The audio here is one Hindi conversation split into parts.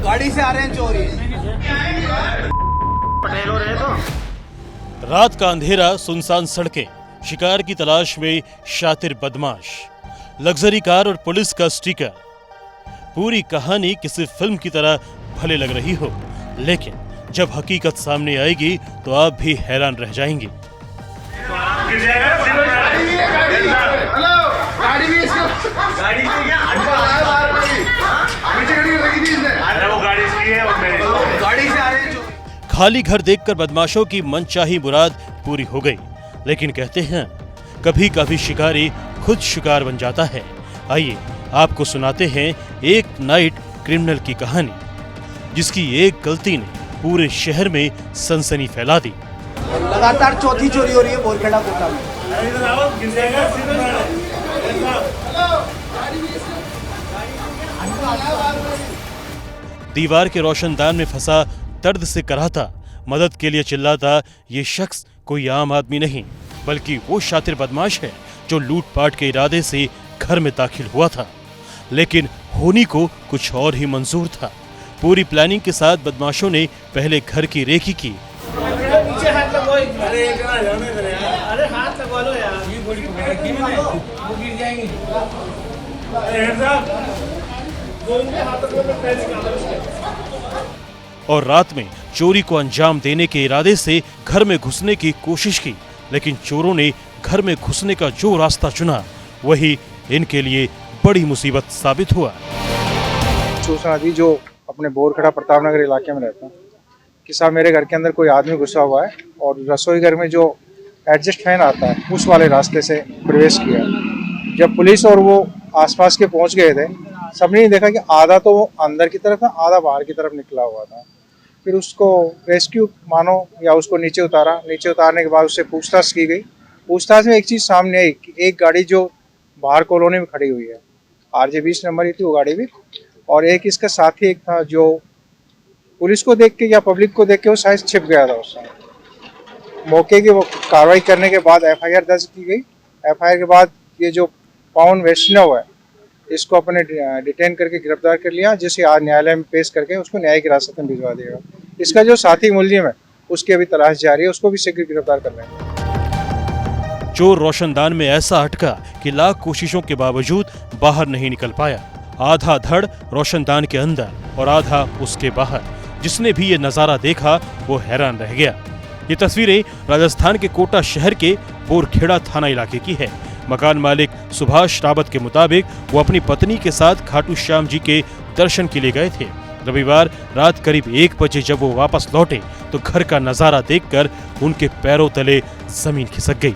गाड़ी से आ रहे हैं चोरी। रात का अंधेरा, सुनसान सड़कें, शिकार की तलाश में शातिर बदमाश, लग्जरी कार और पुलिस का स्टिकर। पूरी कहानी किसी फिल्म की तरह भले लग रही हो, लेकिन जब हकीकत सामने आएगी तो आप भी हैरान रह जाएंगे। खाली घर देखकर बदमाशों की मनचाही मुराद पूरी हो गई, लेकिन कहते हैं कभी कभी शिकारी खुद शिकार बन जाता है। आइए आपको सुनाते हैं एक नाइट क्रिमिनल की कहानी, जिसकी एक गलती ने पूरे शहर में सनसनी फैला दी। लगातार चौथी चोरी हो रही है बोरखेड़ा कोटा में। दीवार के रोशनदान में फंसा, दर्द से कराहता, मदद के लिए चिल्लाता, ये शख्स कोई आम आदमी नहीं, बल्कि वो शातिर बदमाश है जो लूटपाट के इरादे से घर में दाखिल हुआ था। लेकिन होनी को कुछ और ही मंजूर था। पूरी प्लानिंग के साथ बदमाशों ने पहले घर की रेकी की, और रात में चोरी को अंजाम देने के इरादे से घर में घुसने की कोशिश की। लेकिन चोरों ने घर में घुसने का जो रास्ता चुना, वही इनके लिए बड़ी मुसीबत साबित हुआ। सूचना दी जो अपने बोरखेड़ा प्रताप नगर इलाके में रहता हूँ कि साहब मेरे घर के अंदर कोई आदमी घुसा हुआ है और रसोई घर में जो एडजस्ट फैन आता है उस वाले रास्ते से प्रवेश किया। जब पुलिस और वो आसपास के पहुंच गए थे, सबने देखा कि आधा तो वो अंदर की तरफ था, आधा बाहर की तरफ निकला हुआ था। फिर उसको रेस्क्यू मानो या उसको नीचे उतारा। नीचे उतारने के बाद उससे पूछताछ की गई। पूछताछ में एक चीज़ सामने आई कि एक गाड़ी जो बाहर कॉलोनी में खड़ी हुई है, RJ20 नंबर ही थी वो गाड़ी भी, और एक इसका साथी एक था जो पुलिस को देख के या पब्लिक को देख के वो शायद छिप गया था उस समय। मौके की वो कार्रवाई करने के बाद FIR दर्ज की गई। FIR के बाद ये जो पवन वैष्णव है, इसको अपने डिटेन करके गिरफ्तार कर लिया, जिसे आज न्यायालय में पेश करके उसको न्यायिक हिरासत में भिजवा दिया। इसका जो साथी मुलजिम है उसकी अभी तलाश जारी है, उसको भी शीघ्र गिरफ्तार कर लेंगे। चोर रोशनदान में ऐसा अटका कि लाख कोशिशों के बावजूद बाहर नहीं निकल पाया। आधा धड़ रोशनदान के अंदर और आधा उसके बाहर। जिसने भी ये नजारा देखा वो हैरान रह गया। ये तस्वीरें राजस्थान के कोटा शहर के बोरखेड़ा थाना इलाके की है। मकान मालिक सुभाष रावत के मुताबिक वो अपनी पत्नी के साथ खाटू श्याम जी के दर्शन के लिए गए थे। रविवार रात करीब 1 बजे जब वो वापस लौटे तो घर का नजारा देखकर उनके पैरों तले जमीन खिसक गई।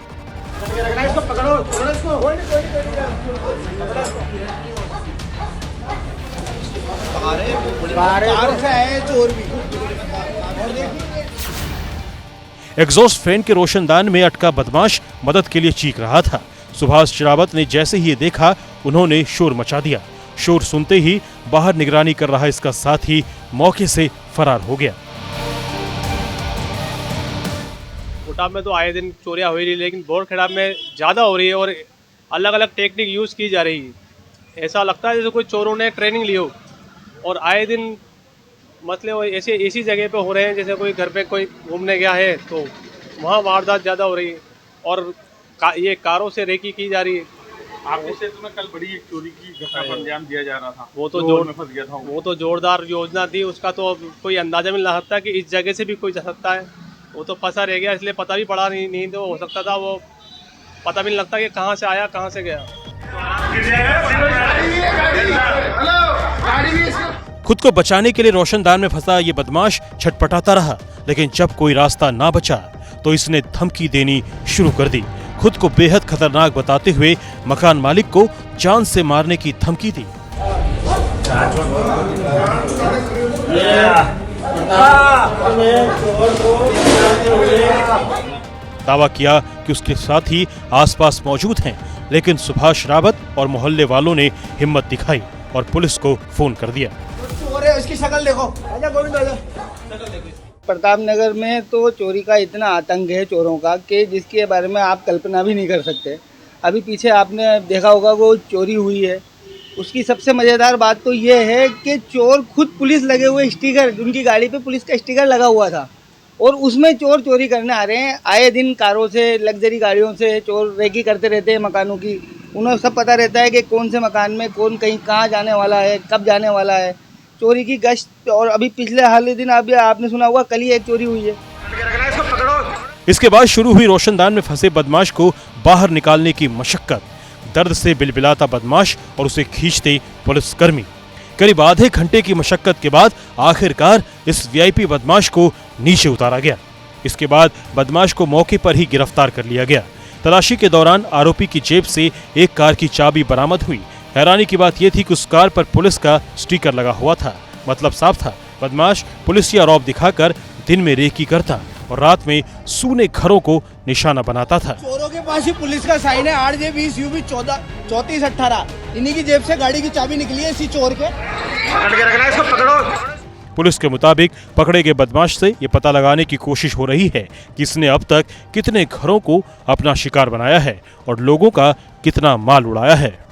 एग्जॉस्ट फैन के रोशनदान में अटका बदमाश मदद के लिए चीख रहा था। सुभाष रावत ने जैसे ही ये देखा, उन्होंने शोर मचा दिया। शोर सुनते ही बाहर निगरानी कर रहा इसका साथी मौके से फरार हो गया। कोटा में तो आए दिन चोरियां हो रही, लेकिन बोरखेड़ा में ज़्यादा हो रही है और अलग अलग टेक्निक यूज़ की जा रही है। ऐसा लगता है जैसे कोई चोरों ने ट्रेनिंग ली हो, और आए दिन मतलब ऐसी जगह पे हो रहे हैं जैसे कोई घर पे कोई घूमने गया है तो वहाँ वारदात ज़्यादा हो रही है, और ये कारों से रेकी की जा रही है। आपके क्षेत्र में कल बड़ी एक चोरी की घटना पर अंजाम दिया जा रहा था, वो तो जोरदार योजना थी, उसका तो कोई अंदाजा भी नहीं लगा सकता कि इस जगह से भी कोई जा सकता है। वो तो फंसा रह गया, इसलिए पता भी पड़ा नहीं तो हो सकता था वो पता भी नहीं लगता कि कहाँ से आया कहाँ से गया। खुद को बचाने के लिए रोशनदान में फंसा ये बदमाश छटपटाता रहा, लेकिन जब कोई रास्ता ना बचा तो इसने धमकी देनी शुरू कर दी। खुद को बेहद खतरनाक बताते हुए मकान मालिक को जान से मारने की धमकी दी। दावा किया कि उसके साथी आसपास मौजूद हैं, लेकिन सुभाष रावत और मोहल्ले वालों ने हिम्मत दिखाई और पुलिस को फोन कर दिया। इसकी शक्ल देखो। प्रताप नगर में तो चोरी का इतना आतंक है चोरों का कि जिसके बारे में आप कल्पना भी नहीं कर सकते। अभी पीछे आपने देखा होगा वो चोरी हुई है उसकी सबसे मज़ेदार बात तो ये है कि चोर खुद पुलिस लगे हुए स्टिकर, उनकी गाड़ी पे पुलिस का स्टिकर लगा हुआ था और उसमें चोर चोरी करने आ रहे हैं। आए दिन कारों से, लग्जरी गाड़ियों से चोर रेकी करते रहते हैं मकानों की। उन्हें सब पता रहता है कि कौन से मकान में कौन कहीं कहाँ जाने वाला है, कब जाने वाला है। चोरी की गश्त, और अभी पिछले हाल ही दिन अभी आपने सुना होगा कल ही एक चोरी हुई है। इसके बाद शुरू हुई रोशनदान में फंसे बदमाश को बाहर निकालने की मशक्कत। दर्द से बिलबिलाता बदमाश और उसे खींचते पुलिसकर्मी। करीब आधे घंटे की मशक्कत के बाद आखिरकार इस वीआईपी बदमाश को नीचे उतारा गया। इसके बाद बदमाश को मौके पर ही गिरफ्तार कर लिया गया। तलाशी के दौरान आरोपी की जेब से एक कार की चाबी बरामद हुई। हैरानी की बात यह थी कि उस कार पर पुलिस का स्टिकर लगा हुआ था। मतलब साफ था, बदमाश पुलिसिया रौब दिखाकर दिन में रेकी करता और रात में सूने घरों को निशाना बनाता था। चोरों के पास ही पुलिस का साइन है, 8J20 UB 3418। इन्हीं की जेब से गाड़ी की चाबी निकली है इसी चोर के। पुलिस के मुताबिक पकड़े गए बदमाश से ये पता लगाने की कोशिश हो रही है कि इसने अब तक कितने घरों को अपना शिकार बनाया है और लोगों का कितना माल उड़ाया है।